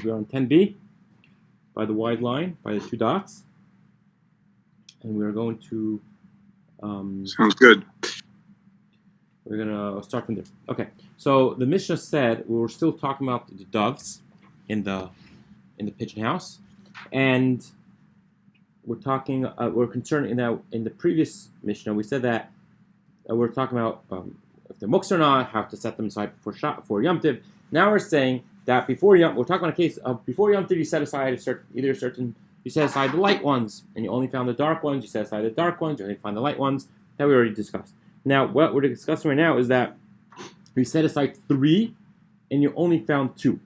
We're on 10b by the wide line, by the two dots, and we're going to. Sounds good. We're gonna start from there. Okay, so the Mishnah said we were still talking about the doves in the pigeon house, and we're talking. We're concerned in the previous Mishnah we said that we're talking about if they're muks or not, how to set them aside before Yom Tiv. Now we're saying that before Yom, we're talking about a case of before Yom Tiv, you set aside you set aside the light ones, and you only found the dark ones. You set aside the dark ones, you only find the light ones. That we already discussed. Now, what we're discussing right now is that you set aside 3, and you only found 2.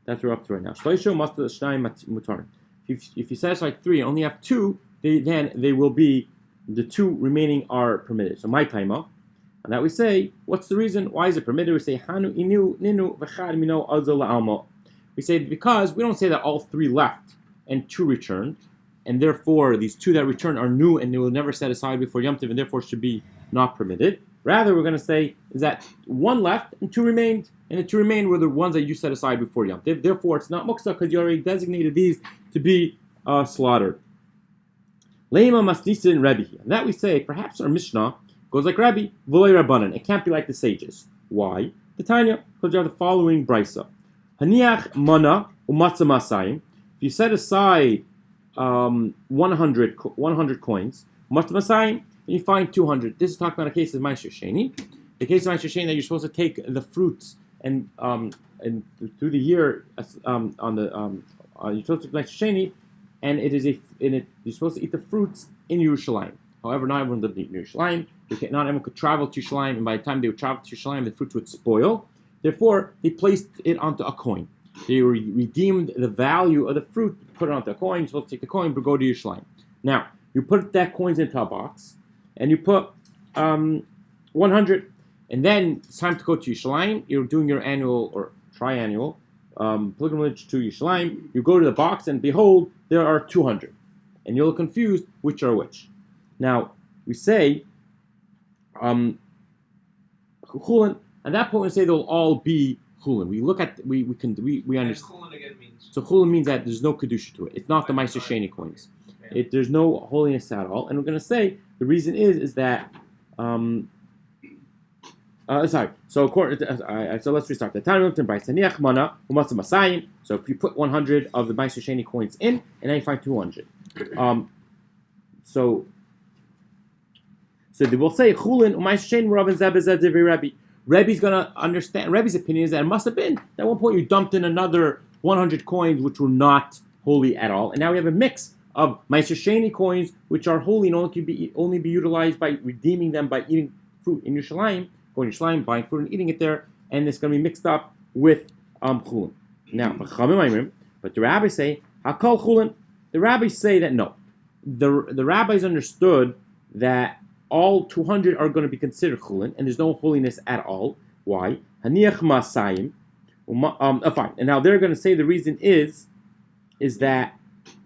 That's what we're up to right now. If you set aside 3 and only have 2, then they will be the 2 remaining are permitted. So my taima, and that we say, what's the reason? Why is it permitted? We say hanu inu ninu v'chad mino azol almo. We say because we don't say that all 3 left and 2 returned, and therefore these 2 that return are new and they will never set aside before Yom Tov, and therefore should be not permitted. Rather, we're going to say is that 1 left and 2 remained, and the 2 remained were the ones that you set aside before Yom Tov. Therefore, it's not muksa because you already designated these to be slaughtered. Leima masnisin Rebbe. And that we say, perhaps our Mishnah goes like Rabbi, v'loy Rabbanan. It can't be like the sages. Why? The Tanya, because you have the following brisa. Haniach mana umatzah masayim. If you set aside 100 coins, matzah masayim, and you find 200. This is talking about a case of Ma'aser Sheni. The case of Ma'aser Sheni that you're supposed to take the fruits and through the year you're supposed to take Ma'aser Sheni, and you're supposed to eat the fruits in Yerushalayim. However, not everyone lived in Yerushalayim. Not everyone could travel to Yerushalayim, and by the time they would travel to Yerushalayim, the fruits would spoil. Therefore, they placed it onto a coin. They redeemed the value of the fruit, put it onto a coin. You're supposed to take the coin, but go to Yerushalayim. Now, you put that coins into a box, and you put 100, and then it's time to go to Yerushalayim. You're doing your annual or triannual pilgrimage to Yerushalayim. You go to the box, and behold, there are 200, and you're confused which are which. Now, we say, chulin, at that point we say they'll all be chulin. We look at we understand. Chulin again means. So chulin means that there's no kedusha to it. It's not the Ma'aser Sheni coins. There's no holiness at all. And we're going to say the reason is that sorry. So let's restart. The Talmud Beitza haniach mana umatzah masayim. So if you put 100 of the Ma'aser Sheni coins in, and then you find 200. So they will say chulin u'ma'aser Sheni Rav and Zebezeh Divrei Rebbe. Rebbe's going to understand. Rebbe's opinion is that it must have been at one point you dumped in another 100 coins which were not holy at all, and now we have a mix of Ma'aser Sheni coins which are holy and only be utilized by redeeming them by eating fruit in Yerushalayim, going to Yerushalayim, buying fruit and eating it there, and it's going to be mixed up with chulin. Now, but the rabbis say hakol chulin. The rabbis say that no, the rabbis understood that all 200 are going to be considered chulin, and there's no holiness at all. Why? Haniach masayim. Fine. And now they're going to say the reason is that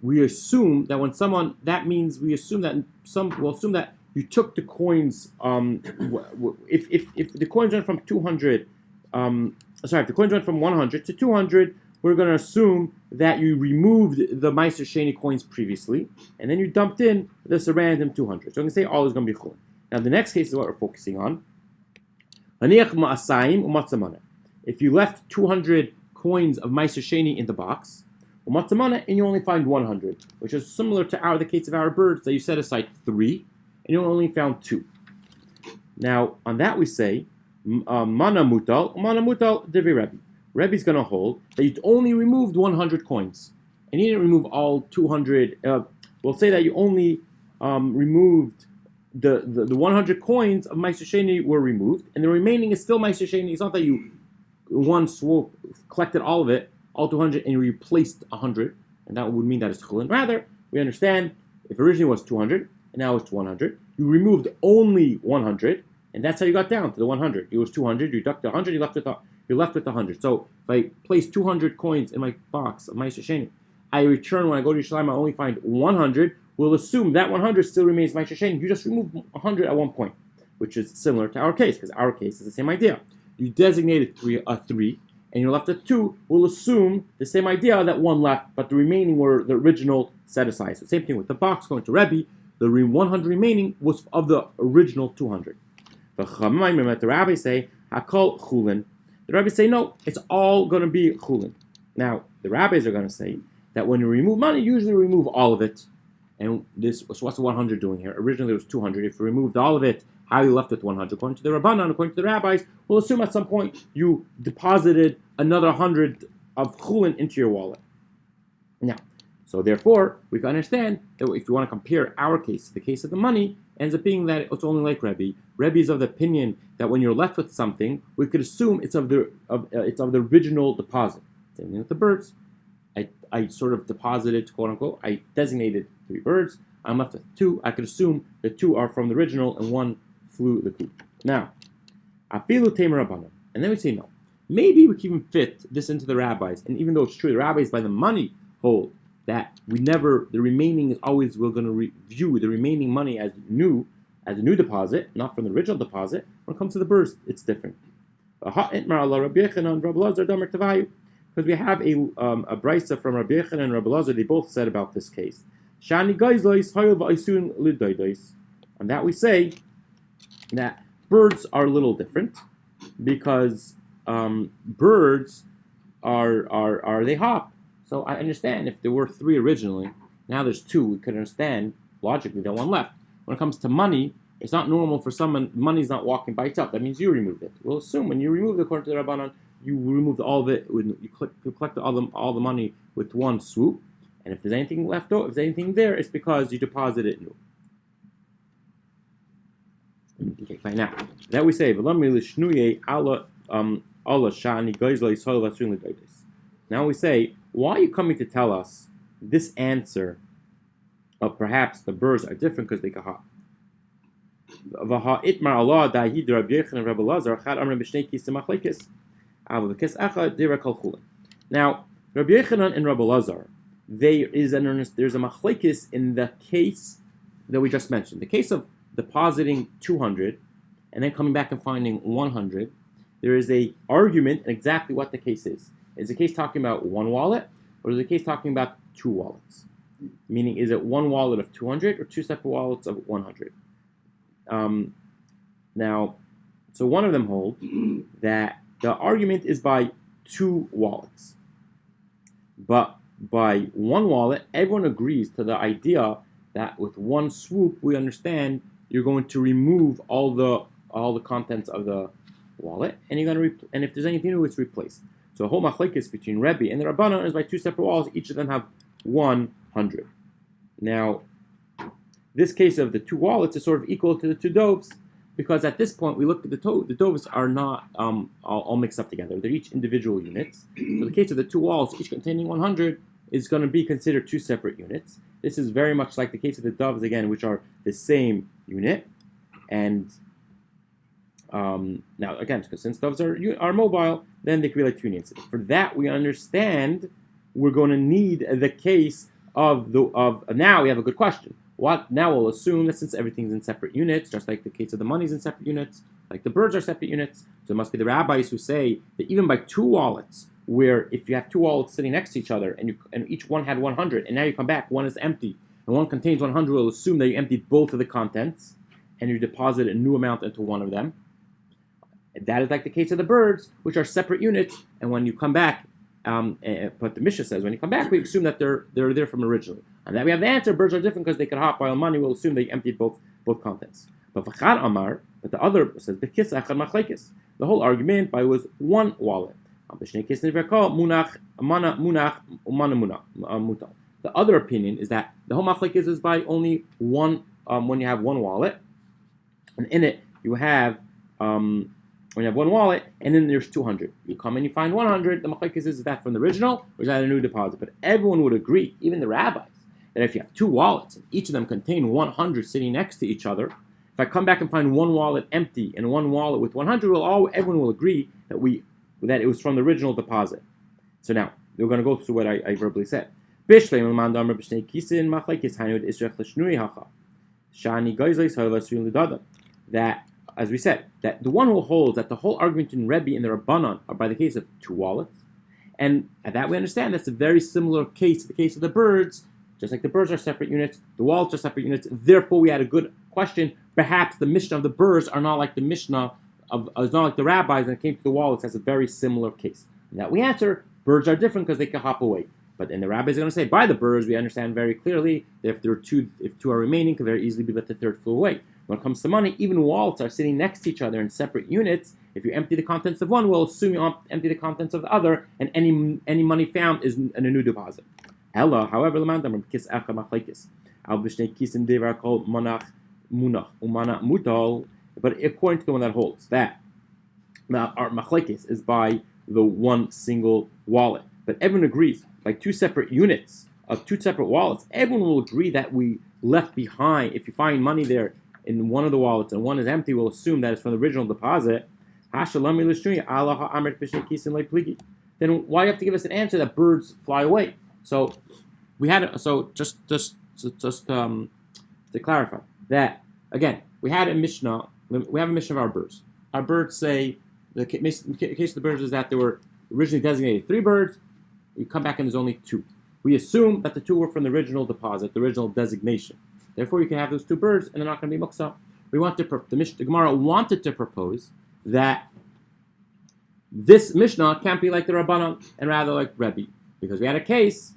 we assume that when someone, that means we assume that we'll assume that you took the coins. If the coins went from 200, if the coins went from 100 to 200, we're going to assume that you removed the Ma'aser Sheni coins previously, and then you dumped in this random 200. So I'm going to say all is going to be chulin. Now the next case is what we're focusing on. Haniach ma'asayim u'matzah mana. If you left 200 coins of Ma'aser Sheni in the box, u'matzah mana, and you only find 100, which is similar to the case of our birds that you set aside 3, and you only found 2. Now on that we say mana mutal divrei Rebbe. Rebbe's going to hold that you only removed 100 coins, and you didn't remove all 200. We'll say that you only removed the 100 coins of Ma'aser Sheni were removed, and the remaining is still Ma'aser Sheni. It's not that you one swoop collected all of it, all 200, and you replaced 100, and that would mean that it's chulin. Rather, we understand if originally it was 200 and now it's 100, you removed only 100, and that's how you got down to the 100. It was 200, you deduct 100, you're left with 100. So if I place 200 coins in my box of Ma'aser Sheni, I return when I go to Yerushalayim, I only find 100. We'll assume that 100 still remains Ma'aser Sheni. You just removed 100 at one point, which is similar to our case, because our case is the same idea. You designated 3, and you're left with 2, we'll assume the same idea that 1 left, but the remaining were the original set aside. So same thing with the box going to Rebbe. The 100 remaining was of the original 200. The rabbis say, Hakol chulin. The rabbis say, no, it's all going to be chulin. Now, the rabbis are going to say that when you remove money, usually remove all of it. And this, so what's the 100 doing here? Originally it was 200. If you removed all of it, how are you left with 100? According to the Rabbanan, according to the rabbis, we'll assume at some point you deposited another 100 of chulin into your wallet. Now, so therefore, we can understand that if you want to compare our case to the case of the money, it ends up being that it's only like Rebbe. Rebbe is of the opinion that when you're left with something, we could assume it's of the original deposit. Same thing with the birds. I sort of deposited, quote unquote, I designated 3 birds. I'm left with 2. I could assume the 2 are from the original and 1 flew the coop. Now, afilu tamer rabbanan, and then we say no. Maybe we can even fit this into the rabbis, and even though it's true, the rabbis by the money hold that the remaining is always, we're going to view the remaining money as a new deposit, not from the original deposit. When it comes to the birds, it's different. Because we have a brisa from Rabbi Yochanan and Rabbi Lazar, they both said about this case. And that we say that birds are a little different because birds are they hop. So I understand if there were 3 originally, now there's 2. We could understand logically that 1 left. When it comes to money, it's not normal for someone. Money's not walking by itself. That means you removed it. We'll assume when you remove it according to the Rabbanan, you removed all of it. You collect all the money with 1 swoop. And if there's anything left over, if there's anything there, it's because you deposited it new. Okay, fine. Now that we say, now we say, why are you coming to tell us this answer of perhaps the birds are different because they can hop? Now, Rabbi Yochanan and Rabbi Lazar, there's a machlekes in the case that we just mentioned. The case of depositing 200 and then coming back and finding 100. There is a argument in exactly what the case is. Is the case talking about 1 wallet, or is the case talking about 2 wallets? Meaning, is it 1 wallet of 200 or 2 separate wallets of 100? Now, so one of them hold that the argument is by 2 wallets, but by 1 wallet, everyone agrees to the idea that with 1 swoop, we understand you're going to remove all the contents of the wallet, and you're going to and if there's anything new, it's replaced. So a whole machlekes between Rebbe and the Rabbanan is by 2 separate wallets. Each of them have 100. Now, this case of the 2 wallets is sort of equal to the 2 doves, because at this point we look at the doves are not all mixed up together. They're each individual units. So the case of the 2 wallets, each containing 100, is going to be considered 2 separate units. This is very much like the case of the doves again, which are the same unit. And now again, because since doves are mobile, then they can be like 2 units. For that, we understand we're going to need the case of now we have a good question. What now? We'll assume that since everything's in separate units, just like the case of the money's in separate units, like the birds are separate units, so it must be the rabbis who say that even by 2 wallets, where if you have 2 wallets sitting next to each other and each one had 100, and now you come back, one is empty and one contains 100, we'll assume that you emptied both of the contents and you deposit a new amount into one of them. That is like the case of the birds, which are separate units, and when you come back, but the Mishnah says when you come back, we assume that they're there from originally. And then we have the answer: birds are different because they can hop. While money, we'll assume they emptied both contents. But the other says the whole argument by was 1 wallet. The other opinion is that the whole machlekes is by only 1. When you have 1 wallet, and in it you have when you have 1 wallet, and then there's 200. You come and you find 100. The machlekes is that from the original, or is that a new deposit? But everyone would agree, even the rabbis, that if you have 2 wallets and each of them contain 100 sitting next to each other, if I come back and find 1 wallet empty and 1 wallet with 100, everyone will agree that it was from the original deposit. So now we're going to go through what I verbally said. That as we said, that the one who holds that the whole argument in Rebbe and the Rabbanon are by the case of two wallets, and that we understand that's a very similar case to the case of the birds. Just like the birds are separate units, the wallets are separate units. Therefore, we had a good question. Perhaps the Mishnah of the birds are not like the Mishnah is not like the rabbis, and it came to the wallets as a very similar case. And that we answer, birds are different because they can hop away. But then the rabbis are going to say, by the birds, we understand very clearly that if two are remaining, can very easily be let the third flew away. When it comes to money, even wallets are sitting next to each other in separate units. If you empty the contents of one, we'll assume you empty the contents of the other, and any money found is in a new deposit. Ella, however, but according to the one that holds that our machlekes is by the one single wallet, but everyone agrees, like two separate units of two separate wallets, everyone will agree that we left behind. If you find money there in one of the wallets and one is empty, we'll assume that it's from the original deposit. Then why do you have to give us an answer that birds fly away? So we had just to clarify that again, we had a Mishnah. We have a Mishnah of our birds. Our birds say the case of the birds is that there were originally designated 3 birds. You come back and there's only 2. We assume that the 2 were from the original deposit, the original designation. Therefore, you can have those 2 birds, and they're not going to be muksa. The Gemara wanted to propose that this Mishnah can't be like the Rabbanon and rather like Rebbe, because we had a case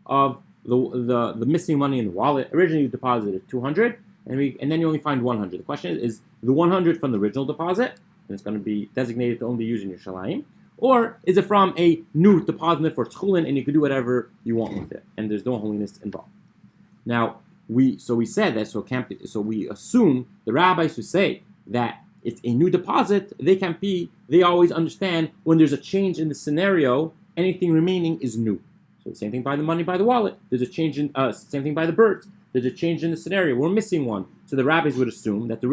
of the missing money in the wallet. Originally, you deposited 200, and then you only find 100. The question is the 100 from the original deposit, and it's going to be designated to only use in Yerushalayim, or is it from a new deposit for Tchulin, and you can do whatever you want with it, and there's no holiness involved. Now, we said that, so we assume the rabbis who say that it's a new deposit, they always understand when there's a change in the scenario, anything remaining is new. So the same thing by the money, by the wallet. There's a change in, same thing by the birds. There's a change in the scenario. We're missing one. So the rabbis would assume that the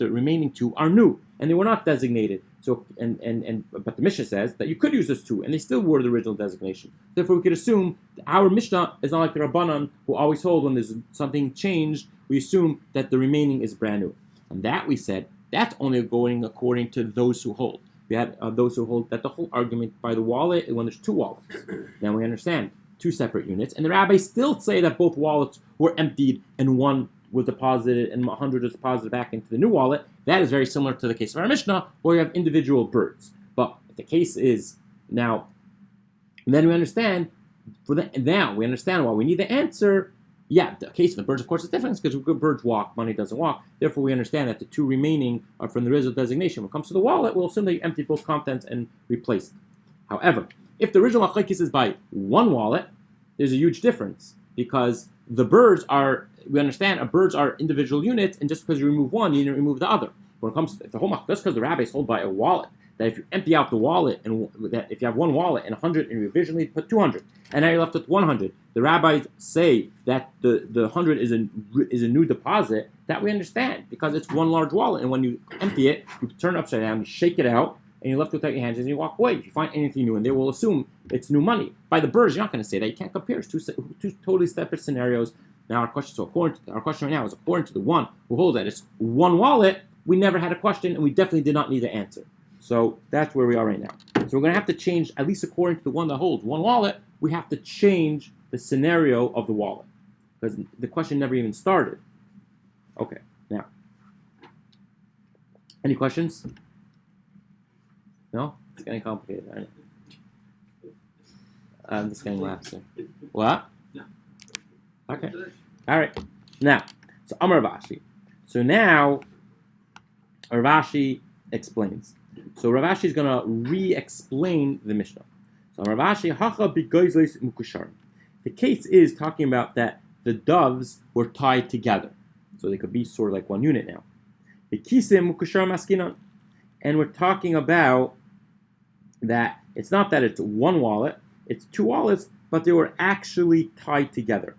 remaining 2 are new, and they were not designated. So but the Mishnah says that you could use those 2, and they still were the original designation. Therefore, we could assume that our Mishnah is not like the Rabbanan, who always hold when there's something changed, we assume that the remaining is brand new. And that we said, that's only going according to those who hold. We had those who hold that the whole argument by the wallet is when there's 2 wallets. Then we understand 2 separate units, and the rabbis still say that both wallets were emptied and one was deposited and 100 was deposited back into the new wallet. That is very similar to the case of our Mishnah, where you have individual birds. But the case is now, then we understand now we understand why we need the answer. Yeah, the case of the birds, of course, is different because birds walk, money doesn't walk. Therefore, we understand that the 2 remaining are from the original designation. When it comes to the wallet, we'll assume that you emptied both contents and replaced. However, if the original machlekes is by one wallet, there's a huge difference because the birds are, we understand, birds are individual units, and just because you remove one, you didn't remove the other. When it comes to the whole machlekes, just because the rabbis hold by a wallet, that if you empty out the wallet, and that if you have one wallet and 100, and you originally put 200, and now you're left with 100, the rabbis say that the 100 is a new deposit. That we understand because it's one large wallet, and when you empty it, you turn it upside down, you shake it out, and you're left without your hands, and you walk away. If you find anything new, and they will assume it's new money. By the birds, you're not going to say that. You can't compare. It's two totally separate scenarios. Now our question right now is according to the one who holds that it's one wallet. We never had a question, and we definitely did not need an answer. So that's where we are right now. So we're going to have to change, at least according to the one that holds one wallet, we have to change the scenario of the wallet because the question never even started. Okay, now, any questions? No? It's getting complicated, right? I'm just getting laughs here. What? No. Okay. All right. Now, so Amar Ravashi. So now, Ravashi explains. So Ravashi is going to re-explain the Mishnah. So Ravashi, Hacha b'goizles mukushar. The case is talking about that the doves were tied together. So they could be sort of like one unit now. The kisim mukushar maskinan. And we're talking about that it's not that it's one wallet, it's 2 wallets, but they were actually tied together.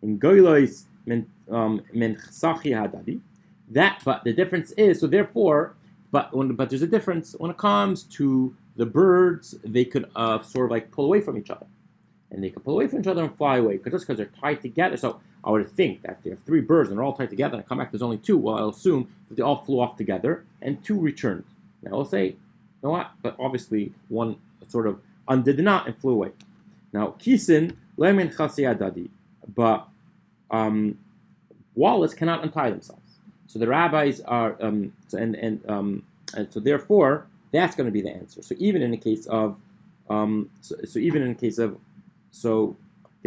In goylois men chsachi hadadi. That, but the difference is, so therefore, but there's a difference when it comes to the birds. They could sort of like pull away from each other. and they can pull away from each other and fly away because they're tied together. So I would think that if they have 3 birds and they're all tied together and I come back, there's only 2. Well, I'll assume that they all flew off together and 2 returned. Now I'll say, you know what? But obviously one sort of undid the knot and flew away. Now kisin lemin chasiyadadi, but wallets cannot untie themselves. So the rabbis are, and so therefore that's going to be the answer. So even in the case of, the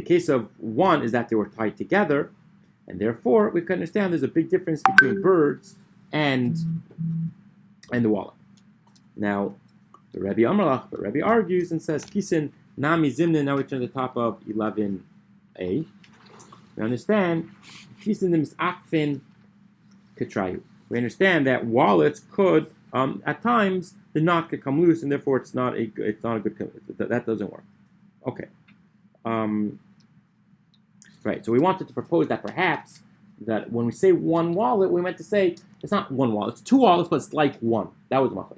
case of one is that they were tied together, and therefore we can understand there's a big difference between birds and the wallet. Now, the Rebbe argues and says, Kisin nami zimnin. Now we turn to the top of 11a. We understand Kisin misakfin ketrayu. We understand that wallets could, at times, the knot could come loose, and therefore it's not a good. That doesn't work. Okay. Right. So we wanted to propose that perhaps that when we say one wallet, we meant to say it's not one wallet. It's 2 wallets, but it's like one. That was machlokes.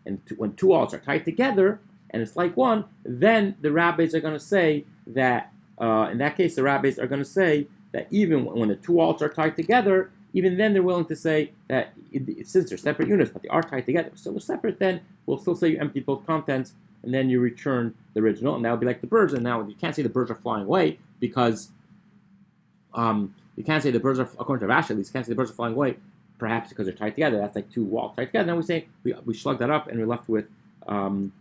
And when 2 wallets are tied together and it's like one, then the rabbis are going to say that. In that case, the rabbis are going to say that even when the 2 wallets are tied together, even then they're willing to say that since they're separate units, but they are tied together, so they're separate, then we'll still say you empty both contents, and then you return the original, and that would be like the birds. And now you can't say the birds are flying away because you can't say the birds are, according to Rashi at least, you can't say the birds are flying away, perhaps because they're tied together. That's like 2 walls tied together. Then we say we slug that up, and we're left with and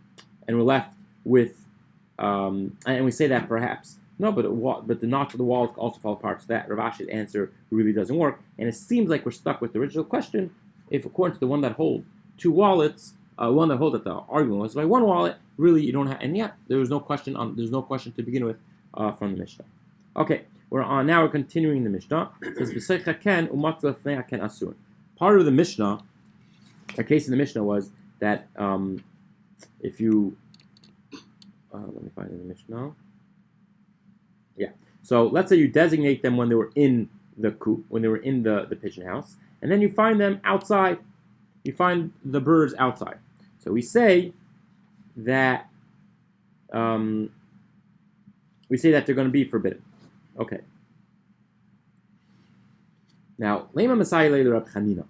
we say that perhaps. No, but the knots of the walls also fall apart. So that Rav Ashi's answer really doesn't work. And it seems like we're stuck with the original question. If according to the one that holds 2 wallets, one that holds that the argument was by 1 wallet, really you don't have. And yet there's no question to begin with from the Mishnah. Okay, we're on now. We're continuing the Mishnah. It says part of the Mishnah, a case in the Mishnah was that if you let me find the Mishnah. Yeah. So let's say you designate them when they were in the coop, when they were in the pigeon house, and then you find them outside. You find the birds outside. So we say that they're going to be forbidden. Okay. Now, Lema Masai Leila Rab Chanina.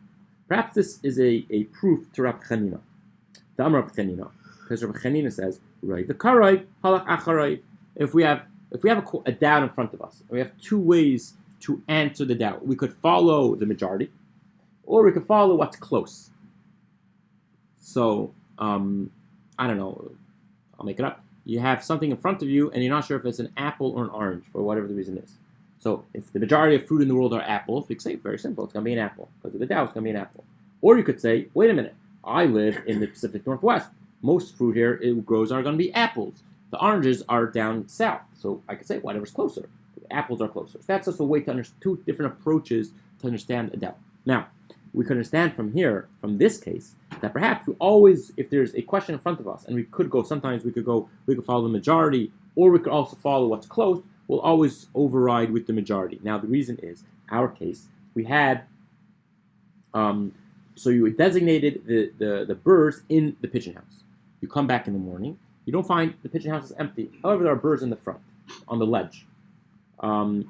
Perhaps this is a proof to Rab Chanina. The Amr Rab Chanina. Because Rab Chanina says, Rai the Karai, Halach Acharai. If we have a doubt in front of us, and we have 2 ways to answer the doubt. We could follow the majority, or we could follow what's close. So, I don't know, I'll make it up. You have something in front of you, and you're not sure if it's an apple or an orange, for whatever the reason is. So, if the majority of fruit in the world are apples, we could say, very simple, it's going to be an apple. Because of the doubt, it's going to be an apple. Or you could say, wait a minute, I live in the Pacific Northwest. Most fruit here it grows are going to be apples. The oranges are down south. So I could say whatever's closer. The apples are closer. So that's just a way to understand 2 different approaches to understand a doubt. Now, we could understand from here, from this case, that perhaps we always, if there's a question in front of us, and we could follow the majority, or we could also follow what's close, we'll always override with the majority. Now, the reason is, our case, we had, so you designated the birds in the pigeon house. You come back in the morning, you don't find the pigeon house is empty. However, there are birds in the front, on the ledge. It's not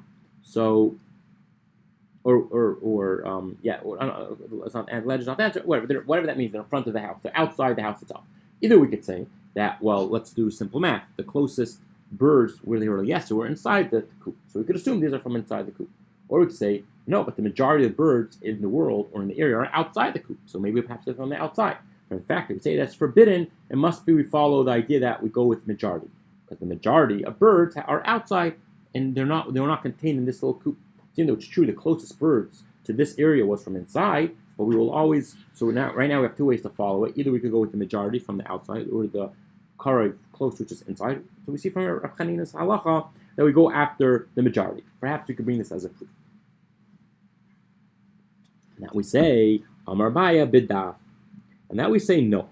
ledge, is not the answer. Whatever that means, they're in front of the house. They're outside the house itself. Either we could say that, well, let's do simple math. The closest birds where they were were inside the coop, so we could assume these are from inside the coop. Or we could say no, but the majority of birds in the world or in the area are outside the coop, so maybe perhaps they're from the outside. In fact, if we say that's forbidden, it must be we follow the idea that we go with majority, because the majority of birds are outside and they're not contained in this little coop. Even though it's true, the closest birds to this area was from inside, but we will always. So right now we have 2 ways to follow it. Either we could go with the majority from the outside, or the karai close, which is inside. So we see from Rav Chanina's halacha that we go after the majority. Perhaps we could bring this as a proof. Now we say Amar Baya bidaf. And now we say no.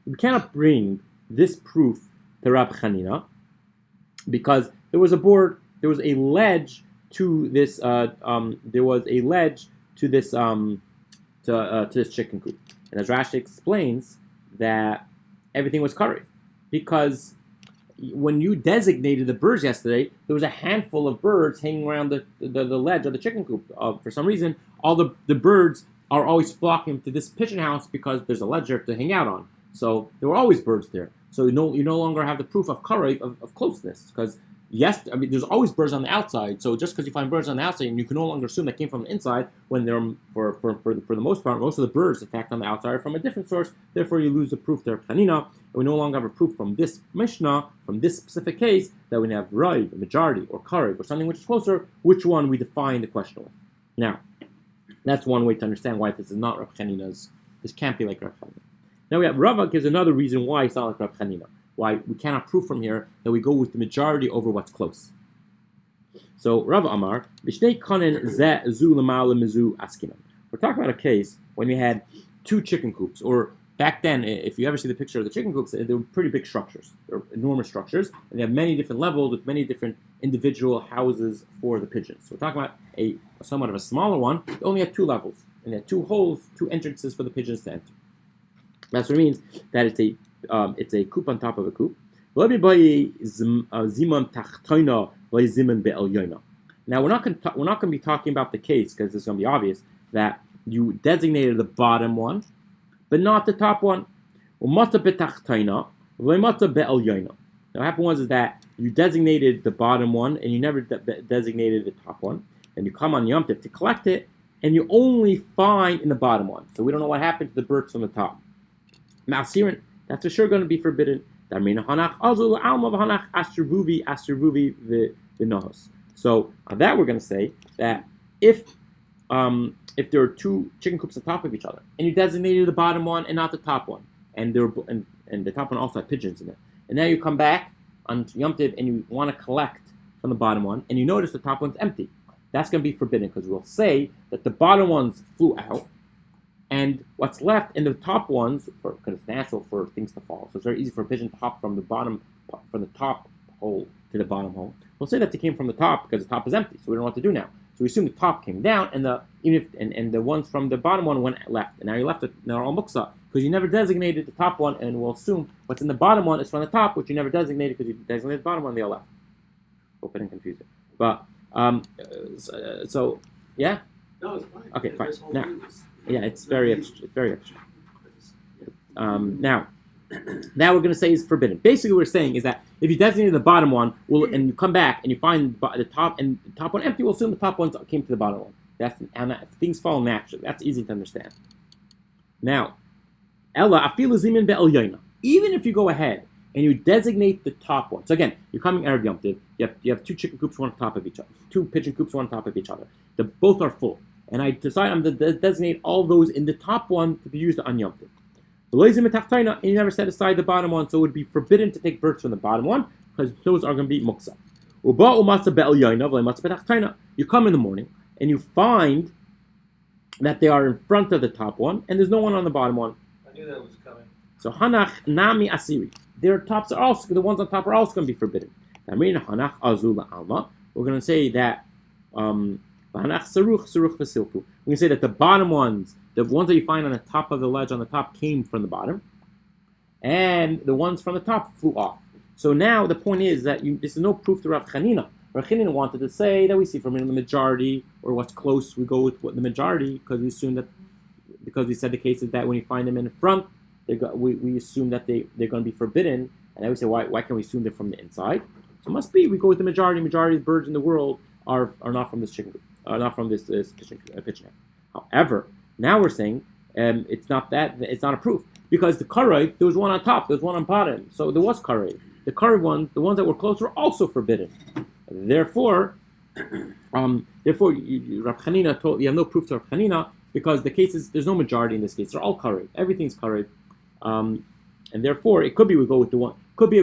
We cannot bring this proof to Rab Chanina because there was a ledge to this. There was a ledge to this to this chicken coop. And as Rashi explains that everything was covered because when you designated the birds yesterday, there was a handful of birds hanging around the ledge of the chicken coop. For some reason, all the birds are always flocking to this pigeon house because there's a ledge there to hang out on. So there were always birds there. So you no longer have the proof of karev, of closeness, because there's always birds on the outside. So just because you find birds on the outside, and you can no longer assume they came from the inside, when they're for the most part, most of the birds, in fact, on the outside are from a different source. Therefore, you lose the proof there, chanina. And we no longer have a proof from this Mishnah, from this specific case, that we have Raiv, a majority, or Karev, or something which is closer, which one we define the question with. Now, that's one way to understand why this is not Rav Chanina's, this can't be like Rav Chanina. Now we have Rava gives another reason why it's not like Rav Chanina, why we cannot prove from here that we go with the majority over what's close. So Rava Amar, B'shnei kanen zeh zu l'ma'ala mizu askinan. We're talking about a case when we had two chicken coops, or back then, if you ever see the picture of the chicken coops, they were pretty big structures. They're enormous structures, and they have many different levels with many different individual houses for the pigeons. So we're talking about a somewhat of a smaller one. It only had two levels, and they had two holes, two entrances for the pigeons to enter. That's what it means. That it's a coop on top of a coop. Now we're not going to be talking about the case because it's going to be obvious that you designated the bottom one, but not the top one. Now what happened was that you designated the bottom one and you never designated the top one. And you come on Yom Tov to collect it, and you only find in the bottom one. So we don't know what happened to the birds from the top. That's for sure going to be forbidden. So on that we're going to say that if there are two chicken coops on top of each other, and you designated the bottom one and not the top one, and the top one also had pigeons in it, and now you come back on Yom Tov and you want to collect from the bottom one, and you notice the top one's empty, that's going to be forbidden because we'll say that the bottom ones flew out, and what's left in the top ones, because it's natural for things to fall, so it's very easy for a pigeon to hop from the top hole to the bottom hole. We'll say that they came from the top because the top is empty, so we don't know what to do now. So we assume the top came down, and the ones from the bottom one went left, and now you're left with they're all muksa because you never designated the top one, and we'll assume what's in the bottom one is from the top, which you never designated because you designated the bottom one, they all left. Hope I didn't confuse it, but so yeah. No, it's fine. Okay, fine. Now, yeah, it's very abstract. Now we're going to say is forbidden. Basically, what we're saying is that if you designate the bottom one, and you come back and you find the top one empty, we'll assume the top one came to the bottom one. Things fall naturally. That's easy to understand. Now, Ella afilu zimin be'el, even if you go ahead and you designate the top one. So again, you're coming Erev Yom Tov. You have two chicken coops one on top of each other, two pigeon coops one on top of each other. Both are full, and I decide I'm going to designate all those in the top one to be used on Yom Tov. And you never set aside the bottom one, so it would be forbidden to take birds from the bottom one because those are going to be muksa. You come in the morning and you find that they are in front of the top one, and there's no one on the bottom one. I knew that was coming. So hanach nami asiri. Their tops are also, the ones on top are also going to be forbidden. We're going to say that we can say that the bottom ones, the ones that you find on the top of the ledge on the top, came from the bottom, and the ones from the top flew off. So now the point is that this is no proof to Rav Chanina. Rav Chanina wanted to say that we see from the majority, or what's close, we go with the majority because we assume that, because we said the case is that when you find them in front, we assume that they're going to be forbidden, and then we say why can't we assume they're from the inside? So it must be we go with the majority. Majority of birds in the world are not from this chicken, not from this pigeon. However, now we're saying it's not a proof because the karev, there was one on top, there was one on bottom, so there was karev. The karev ones, the ones that were close, were also forbidden. Therefore, Rav Chanina told you have no proof to Rav Chanina because the cases there's no majority in this case. They're all karev. Everything's karev, and therefore it could be we go with the one. Could be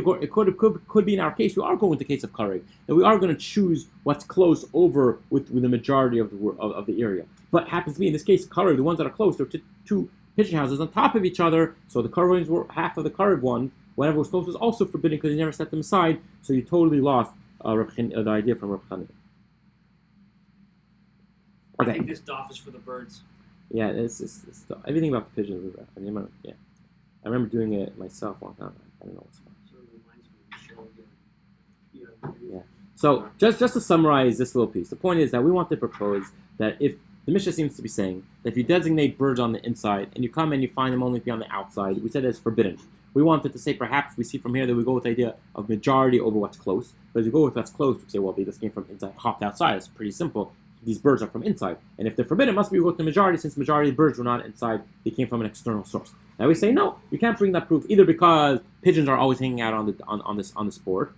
in our case we are going with the case of karev, that we are going to choose what's close over with the majority of the area. But happens to be in this case karev, the ones that are close, they're two pigeon houses on top of each other. So the karev ones were half of the karev one. Whatever was close was also forbidden because you never set them aside. So you totally lost the idea from Rav Chanina. Okay. I think this daf is for the birds. Yeah, it's everything about the pigeons. I remember doing it myself one time. I don't know what's going on. So it reminds me of the show again. Yeah. So just to summarize this little piece, the point is that we want to propose that if the Mishnah seems to be saying that if you designate birds on the inside and you come and you find them only on the outside, we said that's forbidden. We wanted to say perhaps we see from here that we go with the idea of majority over what's close. But as we go with what's close, we say, well, they just came from inside, hopped outside. It's pretty simple. These birds are from inside. And if they're forbidden, it must be we go with the majority, since the majority of the birds were not inside, they came from an external source. Now we say, no, you can't bring that proof, either because pigeons are always hanging out on this board,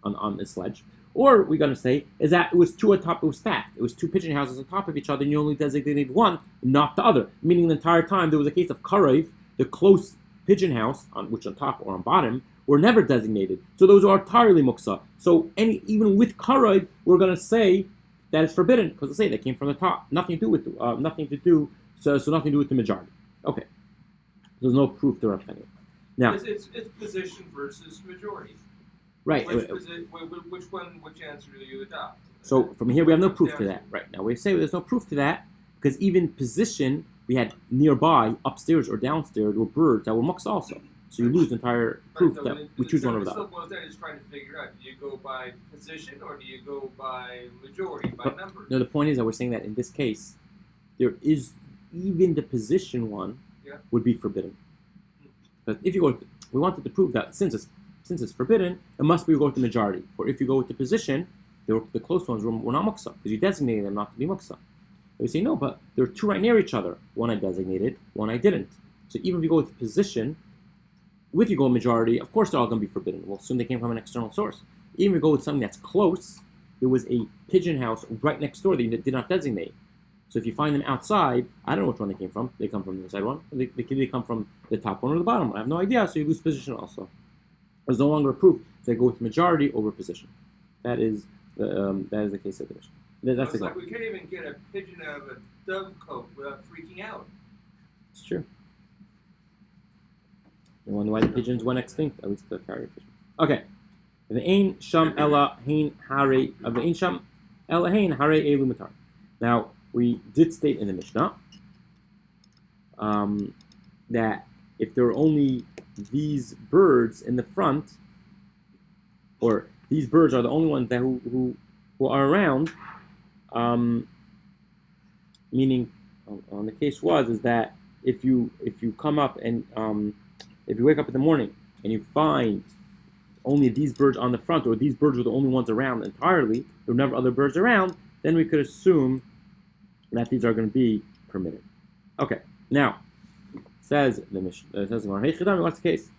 on this sledge, or we're going to say is that it was two atop, it was stacked. It was two pigeon houses on top of each other, and you only designated one, not the other. Meaning the entire time there was a case of Karev, the close pigeon house, which on top or on bottom, were never designated. So those are entirely muksa. So even with Karev, we're going to say that it's forbidden because they say they came from the top. Nothing to do with nothing to do with the majority. Okay, there's no proof to representing it. Now It's position versus majority. right. Which answer do you adopt? So from here we have no proof to that. Right now we say there's no proof to that because even position we had nearby, upstairs or downstairs, were birds that were muksa also. So you lose the entire proof that we choose one over the other. Just trying to figure out: do you go by position or do you go by majority, by number? No, the point is that we're saying that in this case, there is even the position one would be forbidden. But if you go, we wanted to prove that since it's forbidden, it must be go with the majority. Or if you go with the position, the close ones were not muksa because you designated them not to be muksa. We say no, but there are two right near each other. One I designated, one I didn't. So even if you go with the position, if you go majority, of course they're all going to be forbidden. We'll assume they came from an external source. Even if you go with something that's close, there was a pigeon house right next door that you did not designate. So if you find them outside, I don't know which one they came from. They come from the inside one. They come from the top one or the bottom one. I have no idea, so you lose position also. There's no longer a proof. They go with majority over position. That is the case of the Mishnah. That's like we can't even get a pigeon out of a dove cote without freaking out. It's true. You wonder why the pigeons went extinct? At least the carrier pigeons. Okay. The Ein Sham Ella Hein Hare of the Ein Sham Ella Hein Hare Elu Matar. Now we did state in the Mishnah that if there are only these birds in the front, or these birds are the only ones that who are around, meaning on the case is that if you come up and if you wake up in the morning and you find only these birds on the front, or these birds are the only ones around entirely, there were never other birds around, then we could assume that these are going to be permitted. Okay, now says the Mishnah. Says what's the case?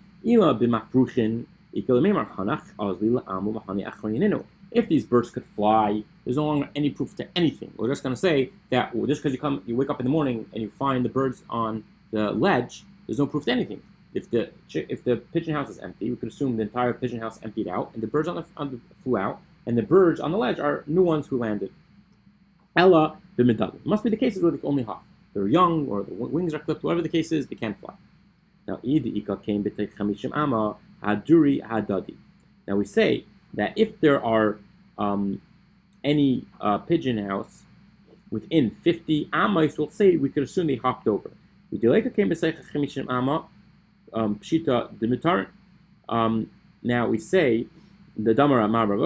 If these birds could fly, there's no longer any proof to anything. We're just going to say that just because you wake up in the morning and you find the birds on the ledge, there's no proof to anything. If the pigeon house is empty, we could assume the entire pigeon house emptied out, and the birds on the flew out, and the birds on the ledge are new ones who landed. Ella b'medali. It must be the cases where they only hop. They're young, or the wings are clipped. Whatever the case is, they can't fly. Now, Now we say that if there are any pigeon house within 50 amais, we'll say we could assume they hopped over. Pshita dimitar. Now we say the damara ma'ar.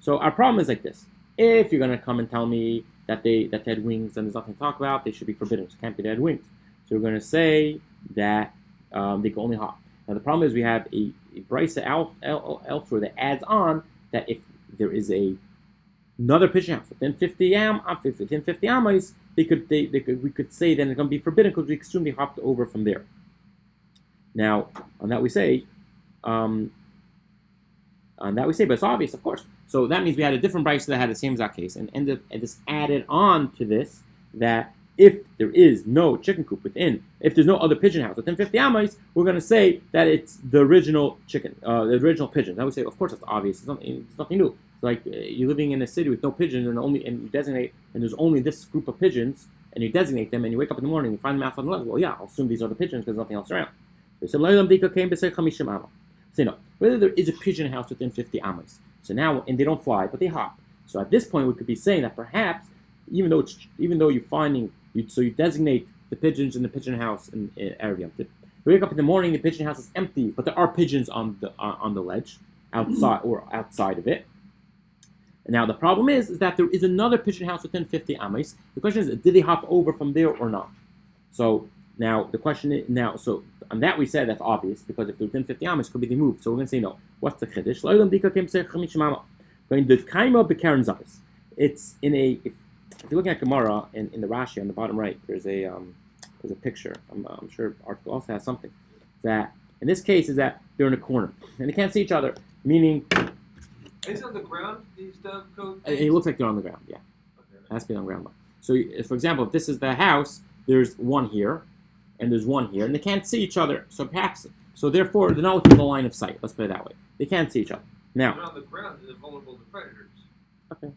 So our problem is like this: if you're going to come and tell me that they had wings and there's nothing to talk about, they should be forbidden. So it can't be they had wings. So we're going to say that they can only hop. Now the problem is we have a Beitza elsewhere that adds on that if there is another pigeon house within 50 amas, we could say then it's going to be forbidden because we assume they hopped over from there. Now on that we say, but it's obvious, of course. So that means we had a different Beitza that had the same exact case, and this added on to this that if there is no chicken coop within, if there's no other pigeon house within 50 amas, we're going to say that it's the original chicken, the original pigeon. Now we say, of course, that's obvious. It's nothing new. It's like you're living in a city with no pigeons, and you designate, and there's only this group of pigeons, and you designate them, and you wake up in the morning and you find them outside the ledge. Well, yeah, I'll assume these are the pigeons because there's nothing else around. So no, whether there is a pigeon house within 50 amas. So now, and they don't fly, but they hop. So at this point, we could be saying that perhaps, even though you're finding, so you designate the pigeons in the pigeon house in Erev Yom Tov, We wake up in the morning, the pigeon house is empty, but there are pigeons on the ledge, outside of it. And now the problem is that there is another pigeon house within 50 amis. The question is, did they hop over from there or not? So now the question is, so on that we said that's obvious, because if they're within 50 amis, could be they moved. So we're going to say no. What's the chiddush? It's in a, if you're looking at Gemara in the Rashi on the bottom right, there's a picture. I'm sure article also has something that in this case is that they're in a corner and they can't see each other, meaning Is it on the ground, these dovecote? It looks like they're on the ground. Yeah, Okay. it has to be on the ground. So, for example, if this is the house, there's one here, and there's one here, and they can't see each other. So therefore, they're not within the line of sight. Let's put it that way. They can't see each other. They're Now, on the ground, they're vulnerable to predators. okay, I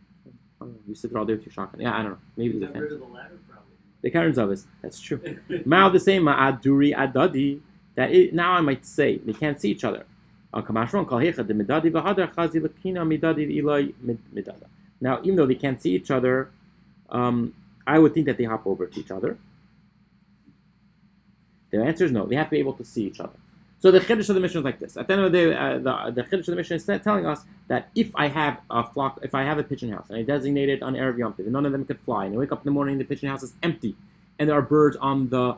don't know. You sit there all day with your shotgun. Yeah, I don't know. Maybe they Get can. rid of the ladder, probably. The Karens of us. That's true. Mao the same ma'aduri adadi. Now I might say they can't see each other. Now, even though they can't see each other, I would think that they hop over to each other. The answer is no. They have to be able to see each other. So the chiddush of the mission is like this. At the end of the day, the chiddush of the mission is telling us that if I have a flock, if I have a pigeon house, and I designate it on Erev Yom Tov, and none of them could fly, and I wake up in the morning, the pigeon house is empty, and there are birds on the,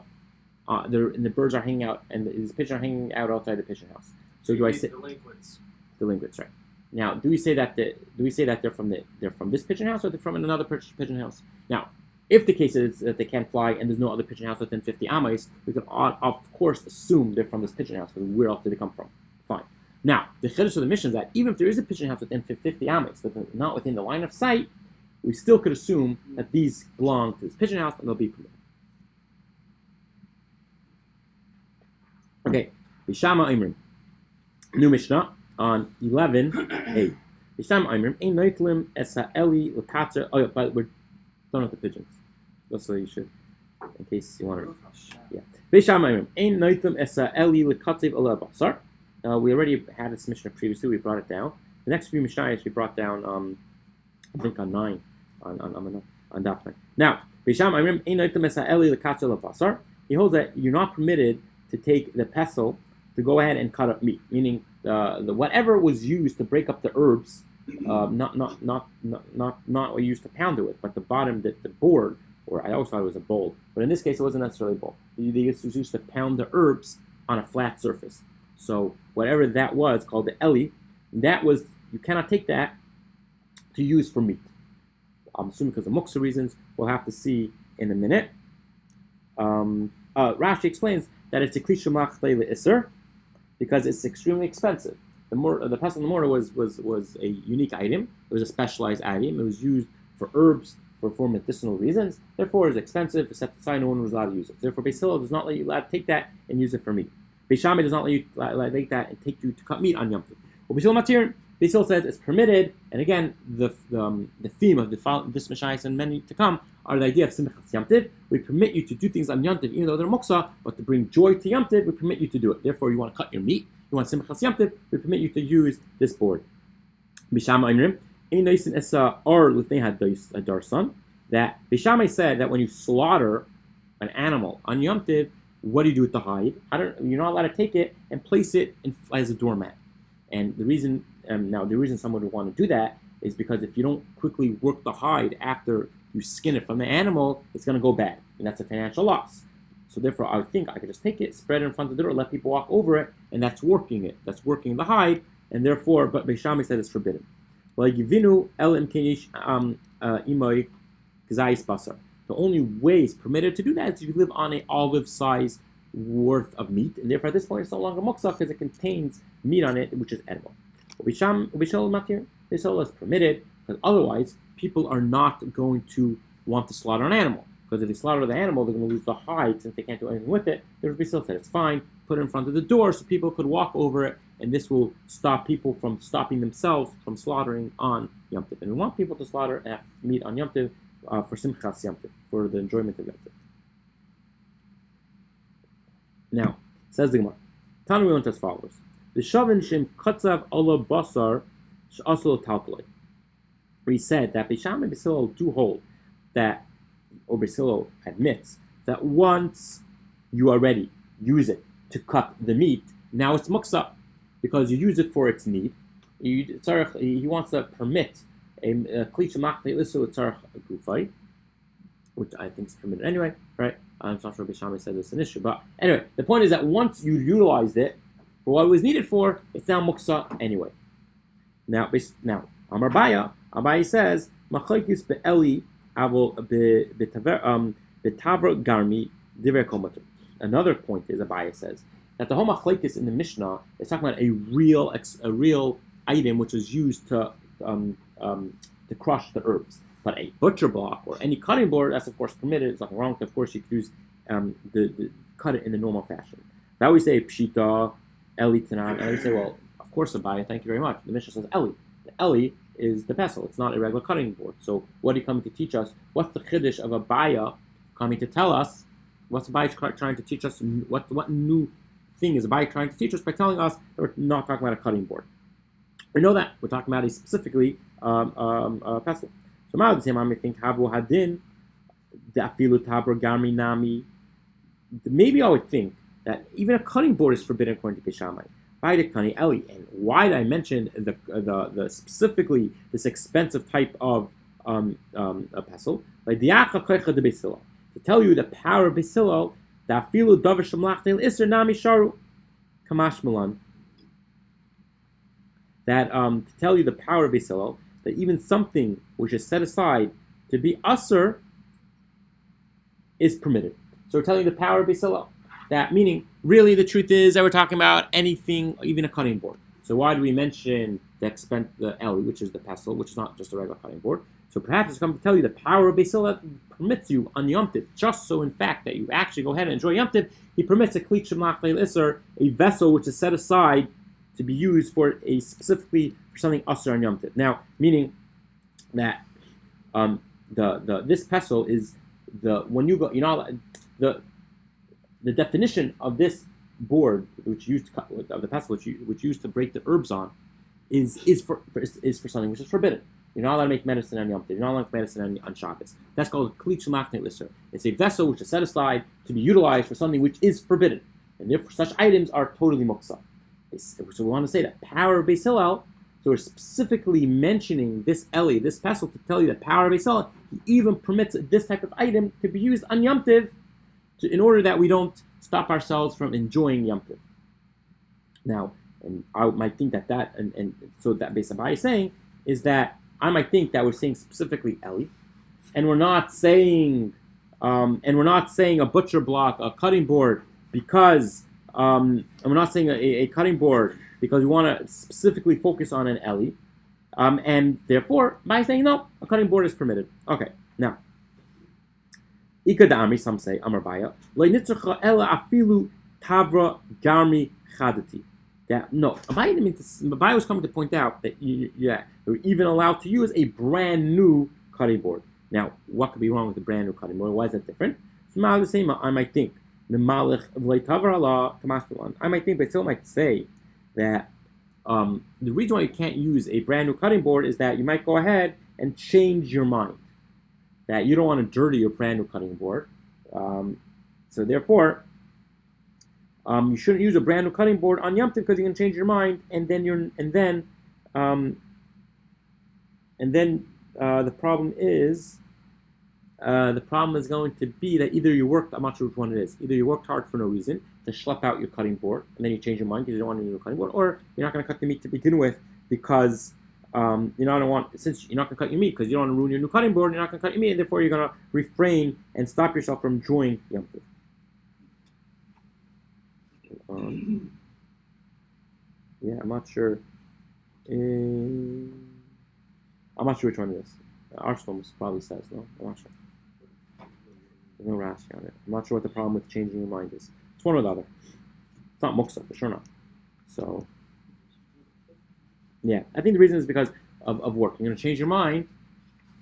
and the birds are hanging out, and these pigeons are hanging out outside the pigeon house. So do I say Delinquents. delinquents, right? Now, do we say that they're from this pigeon house, or they're from another pigeon house? Now, if the case is that they can't fly and there's no other pigeon house within 50 amas, we can of course assume they're from this pigeon house, because where else did they come from? Fine. Now, the chiddush of the mission is that even if there is a pigeon house within 50 amas, but not within the line of sight, we still could assume that these belong to this pigeon house and they'll be permitted. Okay, Bishama Imrim. New Mishnah on 11a. Bishama Imrim, Ein Neitlim Esa Eli Lakatzer. Oh, yeah, but we're done with the pigeons. That's what you should, in case you want to. Yeah. Bishama Imrim, Ein Neitlim Esa Eli Lakatzer Ala Basar. We already had this Mishnah previously. We brought it down. The next few Mishnahs we brought down, I think on 9, on Daf 9. Now, Bishama Imrim, Ein Neitlim Esa Eli Lakatzer Ala Basar. He holds that you're not permitted to take the pestle to go ahead and cut up meat, meaning the whatever was used to break up the herbs, not what you used to pound it with, but the bottom, the board, or I always thought it was a bowl, but in this case it wasn't necessarily a bowl. They used to pound the herbs on a flat surface. So whatever that was, called the eli, that was, you cannot take that to use for meat. I'm assuming because of muksa reasons, we'll have to see in a minute. Rashi explains that it's a kli shemach le'isr, because it's extremely expensive. The pestle and the mortar was a unique item. It was a specialized item. It was used for herbs for medicinal reasons. Therefore, it's expensive. It's set aside. No one was allowed to use it. Therefore, Beis Hillel does not let you take that and use it for meat. Beis Shammai does not let you take that and take you to cut meat on Yom Tov. Well, Beis Hillel Matir, Beis Hillel says it's permitted. And again, the theme of this Mishnah and many to come are the idea of Simchas Yom Tov. We permit you to do things on Yom Tov, even though they're muksa, but to bring joy to Yom Tov, we permit you to do it. Therefore, you want to cut your meat, you want Simchas Yom Tov, we permit you to use this board. Bishama Imrim, Ein Noisin Esa Or Lifnei Hadarsan, that Bishamai said that when you slaughter an animal on Yom Tov, what do you do with the hide? You're not allowed to take it and place it as a doormat. And the reason someone would want to do that is because if you don't quickly work the hide after you skin it from the animal, it's going to go bad, and that's a financial loss. So therefore, I would think I could just take it, spread it in front of the door, let people walk over it, and that's working it. That's working the hide, and therefore, but Beis Shammai said it's forbidden. The only way it's permitted to do that is if you live on an olive size worth of meat, and therefore at this point it's no longer muksa because it contains meat on it, which is edible. Beis Hillel is permitted because otherwise people are not going to want to slaughter an animal. Because if they slaughter the animal, they're going to lose the hide since they can't do anything with it. Beis Hillel said it's fine, put it in front of the door so people could walk over it, and this will stop people from stopping themselves from slaughtering on Yom Tov. And we want people to slaughter and have meat on Yom Tov for Simchas Yom Tov, for the enjoyment of Yom Tov. Now, says the Gemara, Tanu we went as follows: the shavin shem katzav ala basar she'asol talkalei. He said that Beis Shammai and Beis Hillel do hold that, or Beis Hillel admits that once you already use it to cut the meat, now it's muksa because you use it for its need. He wants to permit a kli shemachli l'isur l'tzarech gufay, which I think is permitted anyway, right? I'm not sure Rabbi Shammai said this an issue, but anyway, the point is that once you utilized it for what it was needed for, it's now muksa anyway. Now, Amar Abaye says, "Machlokes be'eli avol betavra garmi divrei kol mutter." Another point is Abaye says that the whole machlokes in the Mishnah is talking about a real item which is used to crush the herbs. But a butcher block or any cutting board, that's of course permitted. There's nothing wrong with it. Of course, you could use the cut it in the normal fashion. That we say pshita, eli tanan, and we say, well, of course, Abaye, thank you very much. The Mishnah says eli. The eli is the pestle. It's not a regular cutting board. So what are you coming to teach us? What's the chiddush of Abaye coming to tell us? What's Abaye trying to teach us? What new thing is Abaye trying to teach us by telling us that we're not talking about a cutting board? We know that we're talking about a specifically pestle. So now the same I think havu hadin afilu tabra garmi nami. Maybe I would think that even a cutting board is forbidden according to Beishamai. By the kani eli, and why did I mention the specifically this expensive type of a pestle? Like the koicha de Beisilo, to tell you the power of Beisilo, that afilu davar shemlachtel iser nami sharu kamash milan. That to tell you the power of Beisilo, that even something which is set aside to be usher is permitted. So we're telling you the power of Beisilo. That meaning, really, the truth is that we're talking about anything, even a cutting board. So why do we mention the eli, which is the pestle, which is not just a regular cutting board? So perhaps it's coming to tell you the power of Beisilo permits you on Yom Tov, just so in fact that you actually go ahead and enjoy Yom Tov, he permits a kli shemlachli l'isur, a vessel which is set aside to be used for specifically for something usher on Yom Tov. Now, meaning that this pestle is when you go, the definition of this board, which used to cut, of the pestle, which used to break the herbs on, is for something which is forbidden. You're not allowed to make medicine on Yom Tov. You're not allowed to make medicine on Shabbos. That's called kli shemlachli l'isur. It's a vessel which is set aside to be utilized for something which is forbidden, and therefore such items are totally muksa. So we want to say that power of Beis Hillel. So we're specifically mentioning this eli, this pestle, to tell you that power of Beis Hillel. He even permits this type of item to be used on Yom Tov, in order that we don't stop ourselves from enjoying Yom Tov. Now, and I might think that so that Beis Abaye is saying is that I might think that we're saying specifically eli, and we're not saying a butcher block, a cutting board, because. And we're not saying a cutting board because we want to specifically focus on an eli, and therefore by saying no, a cutting board is permitted. Okay, now Ika da'amri, some say Amar Baya lo nitzurcha ela afilu tavra garmi chadati. That no, Abaye was coming to point out that you're even allowed to use a brand new cutting board. Now, what could be wrong with a brand new cutting board? Why is that different? So now the same, I might think. I might think, but still might say that the reason why you can't use a brand new cutting board is that you might go ahead and change your mind. That you don't want to dirty your brand new cutting board. So therefore, you shouldn't use a brand new cutting board on Yom Tov because you can change your mind, and then the problem is. The problem is going to be that either you worked, I'm not sure which one it is, either you worked hard for no reason to schlep out your cutting board, and then you change your mind because you don't want to use a cutting board, or you're not going to cut the meat to begin with because since you're not going to cut your meat because you don't want to ruin your new cutting board, you're not going to cut your meat, and therefore you're going to refrain and stop yourself from enjoying Yom Tov. Yeah, I'm not sure. I'm not sure which one it is. Arsenal probably says, no? I'm not sure. There's no Rashi on it. I'm not sure what the problem with changing your mind is. It's one or the other. It's not muksa, for sure not. So, yeah. I think the reason is because of work. You're going to change your mind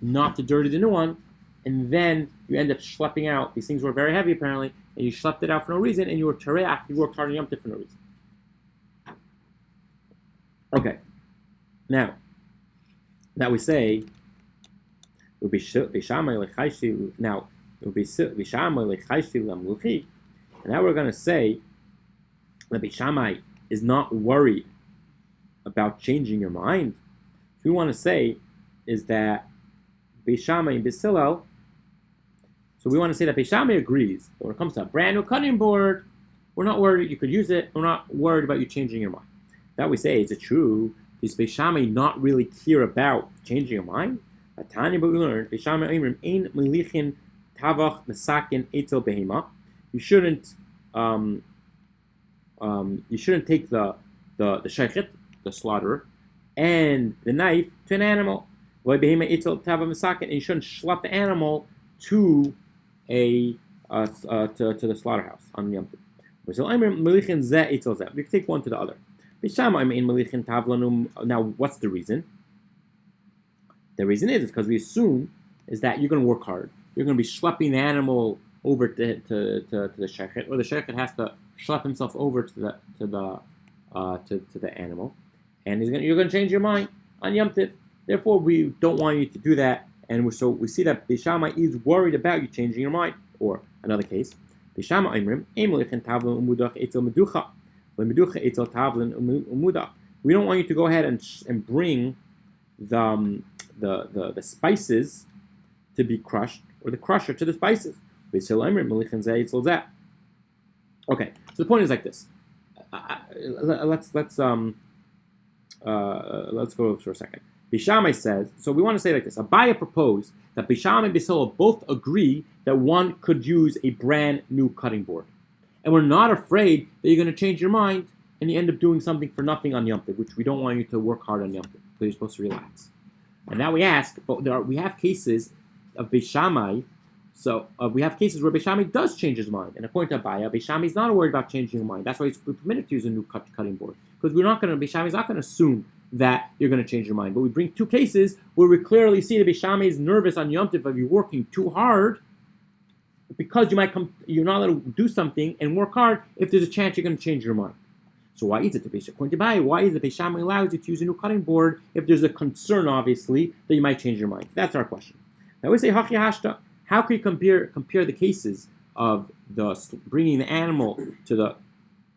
not to dirty the new one, and then you end up schlepping out. These things were very heavy, apparently, and you schlepped it out for no reason, and you were tereach, you worked hard on Yom Tov for no reason. Okay. Now we say, now we're going to say that Beis Shammai is not worried about changing your mind, what we want to say is that Beis Shammai and Beis Hillel. So we want to say that Beis Shammai agrees that when it comes to a brand new cutting board, we're not worried. You could use it. We're not worried about you changing your mind. That we say, is it true? Does Beis Shammai not really care about changing your mind? Tanya, but we learned Beis Shammai Imrim ein melichin tavach mesakin etel behema. You shouldn't take the shechet, the slaughterer, and the knife to an animal. And you shouldn't schlep the animal to to the slaughterhouse on Yom Tov. We can take one to the other. Now, what's the reason? The reason is because we assume is that you're going to work hard. You're going to be schlepping the animal over to the shechet, or the shechet has to schlep himself over to the animal, and you're going to change your mind on Yom Tov. Therefore, we don't want you to do that, and we see that Beis Shammai is worried about you changing your mind. Or another case, Beis Shammai Imrim Emelichin Tavlin Umudach Etzel Meducha, Meducha Etzel Tavlin Umudach. We don't want you to go ahead and bring the spices to be crushed, or the crusher to the spices. Okay, so the point is like this. Let's go for a second. Beis Shammai says, so we want to say like this. Abaya proposed that Beis Shammai and Beis Hillel both agree that one could use a brand new cutting board. And we're not afraid that you're going to change your mind and you end up doing something for nothing on Yom Tov, which we don't want you to work hard on Yom Tov, because you're supposed to relax. And now we ask, but we have cases of Beis Shammai. So we have cases where Beis Shammai does change his mind. And according to Abaya, Beis Shammai is not worried about changing your mind. That's why he's permitted to use a new cutting board. Because Beis Shammai is not going to assume that you're going to change your mind. But we bring two cases where we clearly see that Beis Shammai is nervous on Yom Tov of you working too hard, because you're not allowed to do something and work hard if there's a chance you're going to change your mind. So why is it according to Abaya, why is it Beis Shammai allows you to use a new cutting board if there's a concern, obviously, that you might change your mind? That's our question. Now we say Hachi Hashta. How can you compare the cases of bringing the animal to the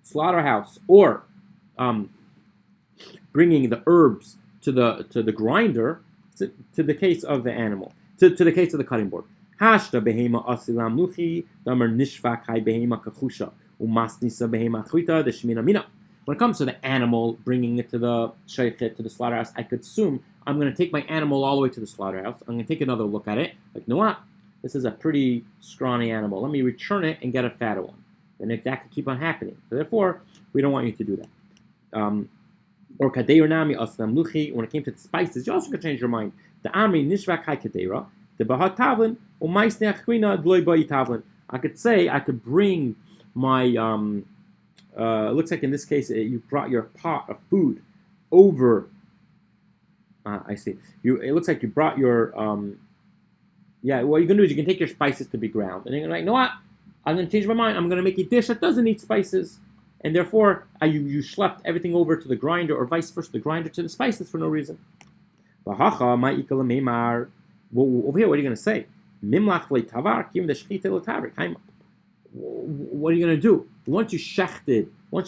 slaughterhouse, or bringing the herbs to the grinder, to the case of the animal, to the case of the cutting board? Hashta behema asilam luchi damer nishvak hai behema kachusha umasnisa behema chvita deshmina mina. When it comes to the animal, bringing it to the shaychet, to the slaughterhouse, I could assume I'm going to take my animal all the way to the slaughterhouse. I'm going to take another look at it. Like, you know what? This is a pretty scrawny animal. Let me return it and get a fatter one. And that could keep on happening. So therefore, we don't want you to do that. Or kadeir nami aslam luchi. When it came to the spices, you also could change your mind. The amri nishvak hai kadeira. The bahat tavlin. Umaisne achwina dloy bayi tavlin. I could say, I could bring my, looks like in this case, you brought your pot of food over. I see. It looks like you brought your, what you can do is you can take your spices to be ground. And you're like, you know what? I'm going to change my mind. I'm going to make a dish that doesn't need spices. And therefore, you schlepped everything over to the grinder, or vice versa, the grinder to the spices for no reason. Over here, what are you going to say? What are you going to do? Once you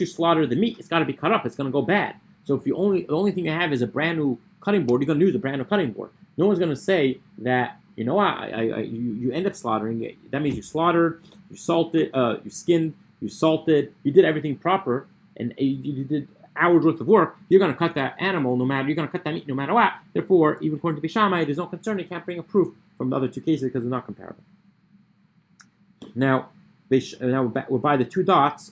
slaughter the meat, it's got to be cut up. It's going to go bad. So if the only thing you have is a brand new cutting board, you're going to use a brand new cutting board. No one's going to say that, you know what, you end up slaughtering it. That means you slaughtered, you salted, you skinned, you salted, you did everything proper, and you did hours worth of work. You're going to cut that animal you're going to cut that meat no matter what. Therefore, even according to Beis Shammai, there's no concern. You can't bring a proof from the other two cases because they're not comparable. Now, we're by the two dots